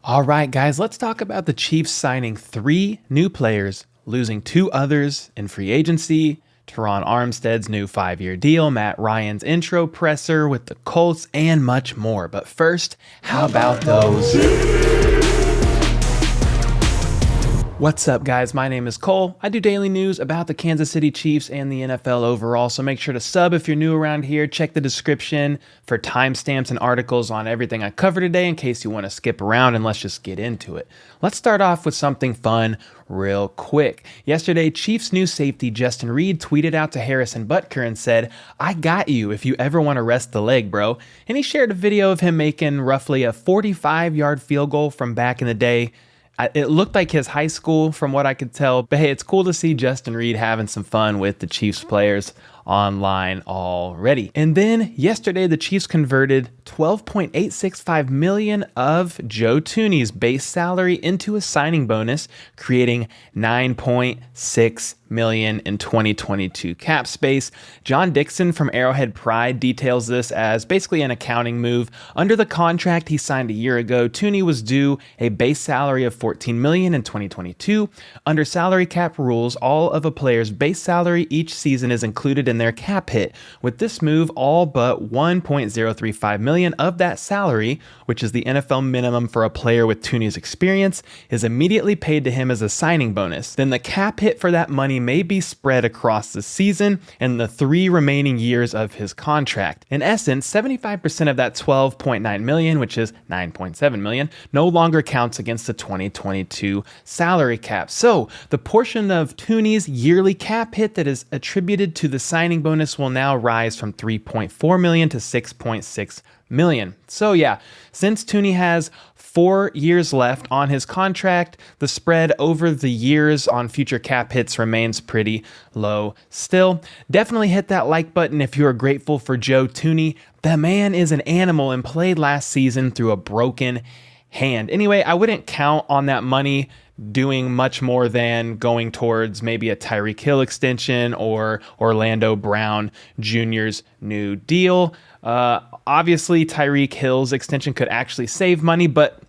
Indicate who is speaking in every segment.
Speaker 1: All right, guys, let's talk about the Chiefs signing 3 new players, losing 2 others in free agency, Terron Armstead's new 5-year deal, Matt Ryan's intro presser with the Colts, and much more. But first, how about those? What's up, guys? My name is Cole. I do daily news about the Kansas City Chiefs and the NFL overall, so make sure to sub if you're new around here. Check the description for timestamps and articles on everything I cover today in case you want to skip around, and let's just get into it. Let's start off with something fun real quick. Yesterday, Chiefs new safety Justin Reid tweeted out to Harrison Butker and said, "I got you if you ever want to rest the leg, bro." And he shared a video of him making roughly a 45-yard field goal from back in the day. It looked like his high school from what I could tell, but hey, it's cool to see Justin Reid having some fun with the Chiefs players online already. And then yesterday, the Chiefs converted $12.865 million of Joe Thuney's base salary into a signing bonus, creating $9.6 million in 2022 cap space. John Dixon from Arrowhead Pride details this as basically an accounting move. Under the contract he signed a year ago, Thuney was due a base salary of $14 million in 2022. Under salary cap rules, all of a player's base salary each season is included in their cap hit. With this move, all but $1.035 million of that salary, which is the NFL minimum for a player with Thuney's experience, is immediately paid to him as a signing bonus. Then the cap hit for that money may be spread across the season and the 3 remaining years of his contract. In essence, 75% of that $12.9 million, which is $9.7 million, no longer counts against the 2022 salary cap. So the portion of Thuney's yearly cap hit that is attributed to the signing bonus will now rise from $3.4 million to $6.6 million. So yeah, since Thuney has 4 years left on his contract, the spread over the years on future cap hits remains pretty low still. Definitely hit that like button if you're grateful for Joe Thuney. The man is an animal and played last season through a broken hand. Anyway, I wouldn't count on that money doing much more than going towards maybe a Tyreek Hill extension or Orlando Brown Jr.'s new deal. Obviously, Tyreek Hill's extension could actually save money, but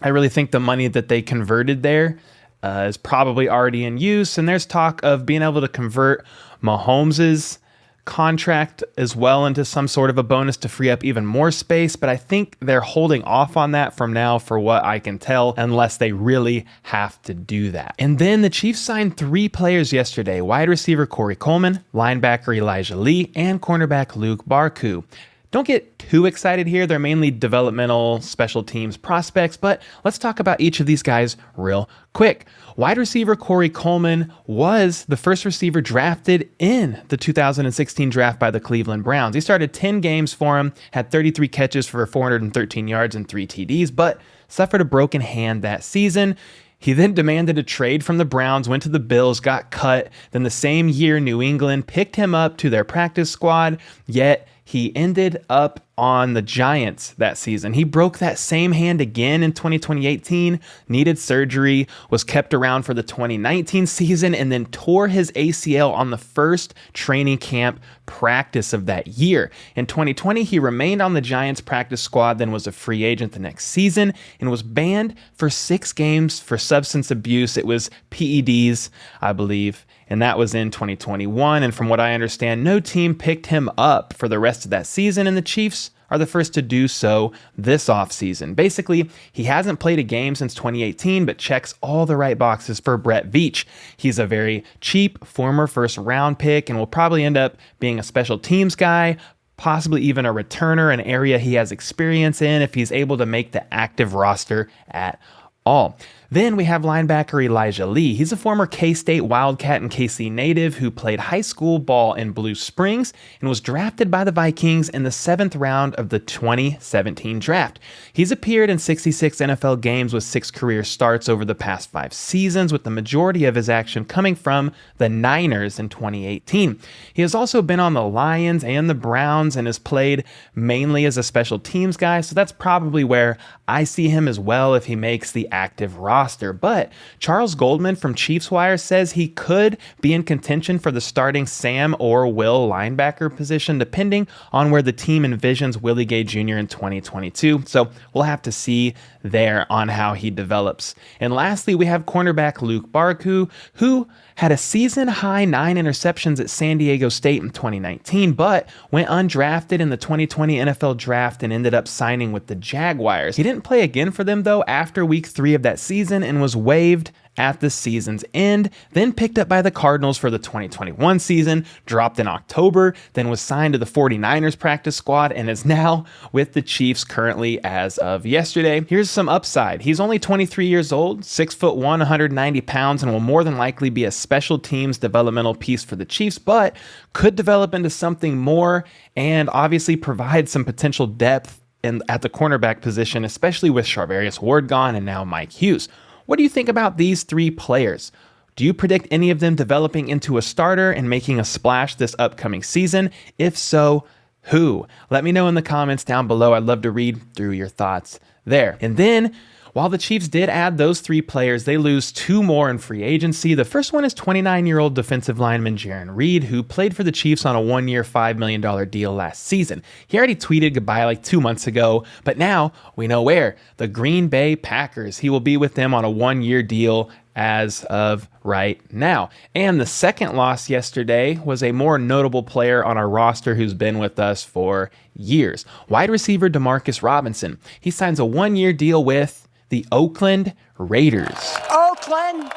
Speaker 1: I really think the money that they converted there is probably already in use. And there's talk of being able to convert Mahomes's contract as well into some sort of a bonus to free up even more space, but I think they're holding off on that from now for what I can tell, unless they really have to do that. And then the Chiefs signed 3 players yesterday: wide receiver Corey Coleman, linebacker Elijah Lee, and cornerback Luq Barcoo. Don't get too excited here. They're mainly developmental special teams prospects, but let's talk about each of these guys real quick. Wide receiver Corey Coleman was the first receiver drafted in the 2016 draft by the Cleveland Browns. He started 10 games for him, had 33 catches for 413 yards and 3 TDs, but suffered a broken hand that season. He then demanded a trade from the Browns, went to the Bills, got cut. Then the same year, New England picked him up to their practice squad, yet he ended up on the Giants that season. He broke that same hand again in 2018, needed surgery, was kept around for the 2019 season, and then tore his ACL on the first training camp practice of that year. In 2020, he remained on the Giants practice squad, then was a free agent the next season, and was banned for 6 games for substance abuse. It was PEDs, I believe, and that was in 2021. And from what I understand, no team picked him up for the rest of that season, and the Chiefs are the first to do so this offseason. Basically, he hasn't played a game since 2018, but checks all the right boxes for Brett Veach. He's a very cheap former first-round pick and will probably end up being a special teams guy, possibly even a returner, an area he has experience in if he's able to make the active roster at all. Then we have linebacker Elijah Lee. He's a former K-State Wildcat and KC native who played high school ball in Blue Springs and was drafted by the Vikings in the 7th round of the 2017 draft. He's appeared in 66 NFL games with 6 career starts over the past 5 seasons, with the majority of his action coming from the Niners in 2018. He has also been on the Lions and the Browns and has played mainly as a special teams guy, so that's probably where I see him as well if he makes the active roster. But Charles Goldman from Chiefs Wire says he could be in contention for the starting Sam or Will linebacker position, depending on where the team envisions Willie Gay Jr. in 2022. So we'll have to see there on how he develops. And lastly, we have cornerback Luq Barcoo, who had a season-high 9 interceptions at San Diego State in 2019, but went undrafted in the 2020 NFL Draft and ended up signing with the Jaguars. He didn't play again for them, though, after week 3 of that season and was waived at the season's end, then picked up by the Cardinals for the 2021 season, dropped in October, then was signed to the 49ers practice squad, and is now with the Chiefs currently as of yesterday. Here's some upside. He's only 23 years old, 6'1", 190 pounds, and will more than likely be a special teams developmental piece for the Chiefs, but could develop into something more and obviously provide some potential depth at the cornerback position, especially with Charvarius Ward gone and now Mike Hughes. What do you think about these 3 players? Do you predict any of them developing into a starter and making a splash this upcoming season? If so, who? Let me know in the comments down below. I'd love to read through your thoughts there. And then, while the Chiefs did add those 3 players, they lose 2 more in free agency. The first one is 29-year-old defensive lineman Jarran Reed, who played for the Chiefs on a 1-year, $5 million deal last season. He already tweeted goodbye like 2 months ago, but now we know where. The Green Bay Packers. He will be with them on a 1-year deal as of right now. And the second loss yesterday was a more notable player on our roster who's been with us for years. Wide receiver Demarcus Robinson. He signs a 1-year deal with the Oakland Raiders.
Speaker 2: Oakland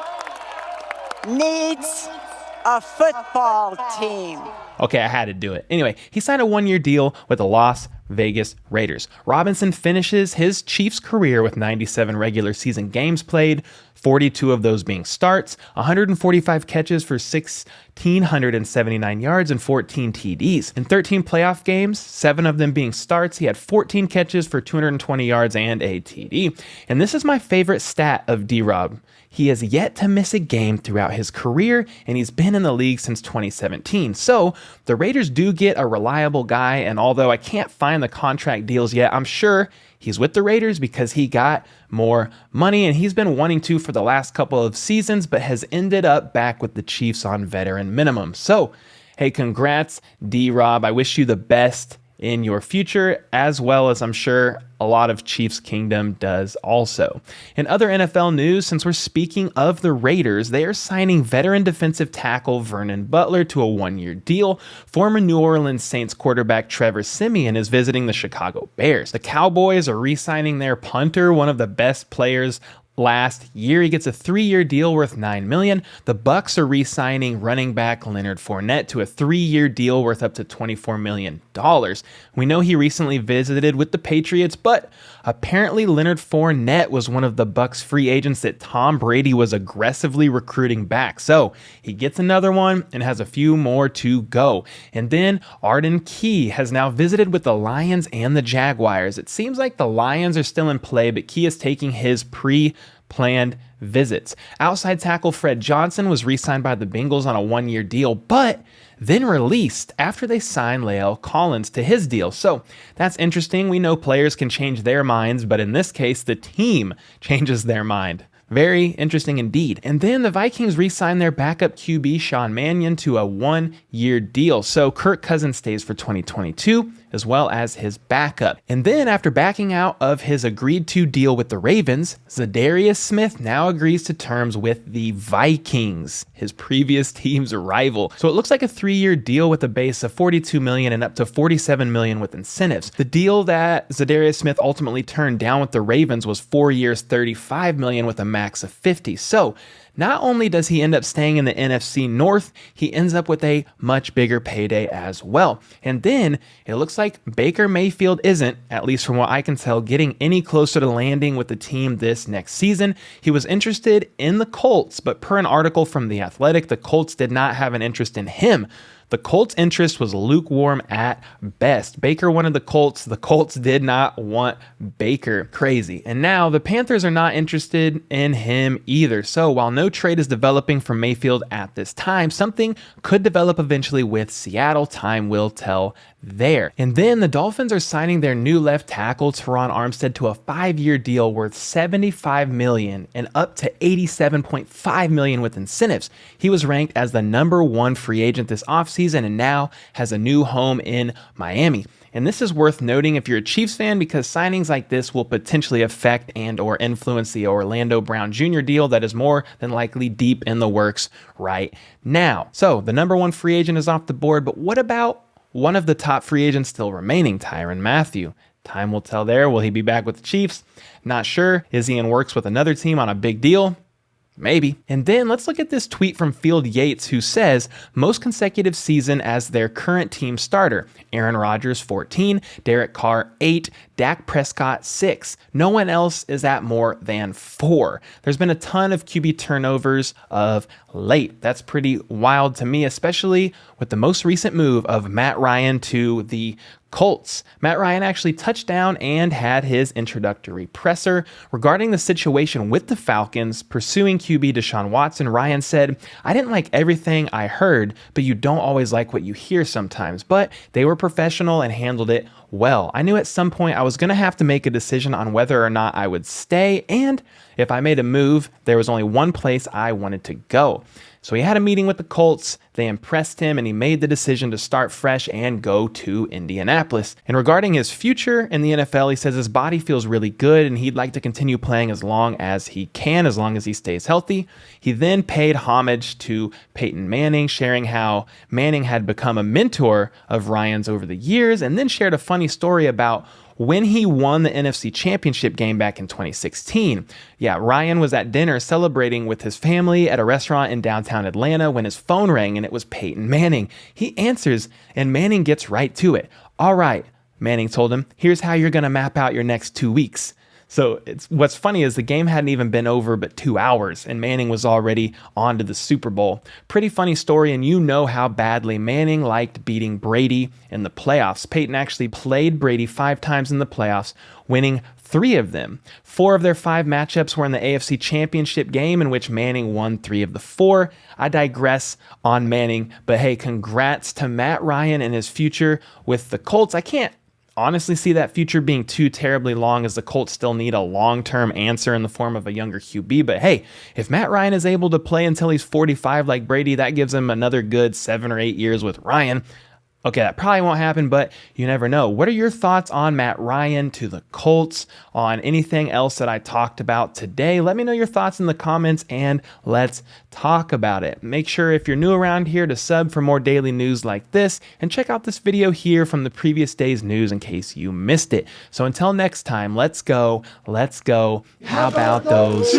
Speaker 2: needs a football team.
Speaker 1: Okay, I had to do it. Anyway, he signed a 1-year deal with the Las Vegas Raiders. Robinson finishes his Chiefs career with 97 regular season games played, 42 of those being starts, 145 catches for 1,679 yards and 14 TDs. In 13 playoff games, 7 of them being starts, he had 14 catches for 220 yards and a TD. And this is my favorite stat of D-Rob. He has yet to miss a game throughout his career, and he's been in the league since 2017. So the Raiders do get a reliable guy, and although I can't find the contract deals yet, I'm sure he's with the Raiders because he got more money, and he's been wanting to for the last couple of seasons, but has ended up back with the Chiefs on veteran minimum. So, hey, congrats, D-Rob. I wish you the best in your future, as well as I'm sure a lot of Chiefs Kingdom does also. In other NFL news, since we're speaking of the Raiders, they are signing veteran defensive tackle Vernon Butler to a 1-year deal. Former New Orleans Saints quarterback Trevor Siemian is visiting the Chicago Bears. The Cowboys are re-signing their punter, one of the best players last year. He gets a 3-year deal worth $9 million. The Bucs are re-signing running back Leonard Fournette to a 3-year deal worth up to $24 million. We know he recently visited with the Patriots, but apparently Leonard Fournette was one of the Bucs free agents that Tom Brady was aggressively recruiting back. So he gets another one and has a few more to go. And then Arden Key has now visited with the Lions and the Jaguars. It seems like the Lions are still in play, but Key is taking his pre-planned visits. Outside tackle Fred Johnson was re-signed by the Bengals on a 1-year deal, but then released after they signed La'el Collins to his deal. So that's interesting. We know players can change their minds, but in this case, the team changes their mind. Very interesting indeed. And then the Vikings re-signed their backup QB Sean Mannion to a 1-year deal. So Kirk Cousins stays for 2022 as well as his backup. And then after backing out of his agreed to deal with the Ravens, Za'Darius Smith now agrees to terms with the Vikings, his previous team's rival. So it looks like a 3-year deal with a base of $42 million and up to $47 million with incentives. The deal that Za'Darius Smith ultimately turned down with the Ravens was 4 years, $35 million with a max of 50. So not only does he end up staying in the NFC North, he ends up with a much bigger payday as well. And then it looks like Baker Mayfield isn't, at least from what I can tell, getting any closer to landing with the team this next season. He was interested in the Colts, but per an article from The Athletic, the Colts did not have an interest in him. The Colts' interest was lukewarm at best. Baker wanted the Colts did not want Baker. Crazy. And now the Panthers are not interested in him either. So while no trade is developing for Mayfield at this time, something could develop eventually with Seattle. Time will tell there. And then the Dolphins are signing their new left tackle Terron Armstead to a 5-year deal worth $75 million and up to $87.5 million with incentives. He was ranked as the #1 free agent this offseason and now has a new home in Miami. And this is worth noting if you're a Chiefs fan, because signings like this will potentially affect and or influence the Orlando Brown Jr. deal that is more than likely deep in the works right now. So the #1 free agent is off the board, but what about one of the top free agents still remaining, Tyrann Mathieu? Time will tell there. Will he be back with the Chiefs? Not sure. Is he in works with another team on a big deal? Maybe. And then let's look at this tweet from Field Yates, who says most consecutive season as their current team starter. Aaron Rodgers 14, Derek Carr 8, Dak Prescott 6. No one else is at more than 4. There's been a ton of QB turnovers of late. That's pretty wild to me, especially with the most recent move of Matt Ryan to the Colts. Matt Ryan actually touched down and had his introductory presser. Regarding the situation with the Falcons pursuing QB Deshaun Watson, Ryan said, "I didn't like everything I heard, but you don't always like what you hear sometimes. But they were professional and handled it well. I knew at some point I was going to have to make a decision on whether or not I would stay, and if I made a move, there was only one place I wanted to go." So he had a meeting with the Colts, they impressed him, and he made the decision to start fresh and go to Indianapolis. And regarding his future in the NFL, he says his body feels really good and he'd like to continue playing as long as he can, as long as he stays healthy. He then paid homage to Peyton Manning, sharing how Manning had become a mentor of Ryan's over the years, and then shared a funny story about when he won the NFC Championship game back in 2016. Yeah, Ryan was at dinner celebrating with his family at a restaurant in downtown Atlanta when his phone rang and it was Peyton Manning. He answers and Manning gets right to it. "All right," Manning told him, "here's how you're going to map out your next 2 weeks." So what's funny is the game hadn't even been over but 2 hours and Manning was already on to the Super Bowl. Pretty funny story, and you know how badly Manning liked beating Brady in the playoffs. Peyton actually played Brady 5 times in the playoffs, winning 3 of them. 4 of their 5 matchups were in the AFC Championship game, in which Manning won 3 of the 4. I digress on Manning, but hey, congrats to Matt Ryan and his future with the Colts. I can't honestly see that future being too terribly long, as the Colts still need a long-term answer in the form of a younger QB. But hey, if Matt Ryan is able to play until he's 45 like Brady, that gives him another good 7 or 8 years with Ryan. Okay, that probably won't happen, but you never know. What are your thoughts on Matt Ryan to the Colts, on anything else that I talked about today? Let me know your thoughts in the comments and let's talk about it. Make sure if you're new around here to sub for more daily news like this, and check out this video here from the previous day's news in case you missed it. So until next time, let's go. How about those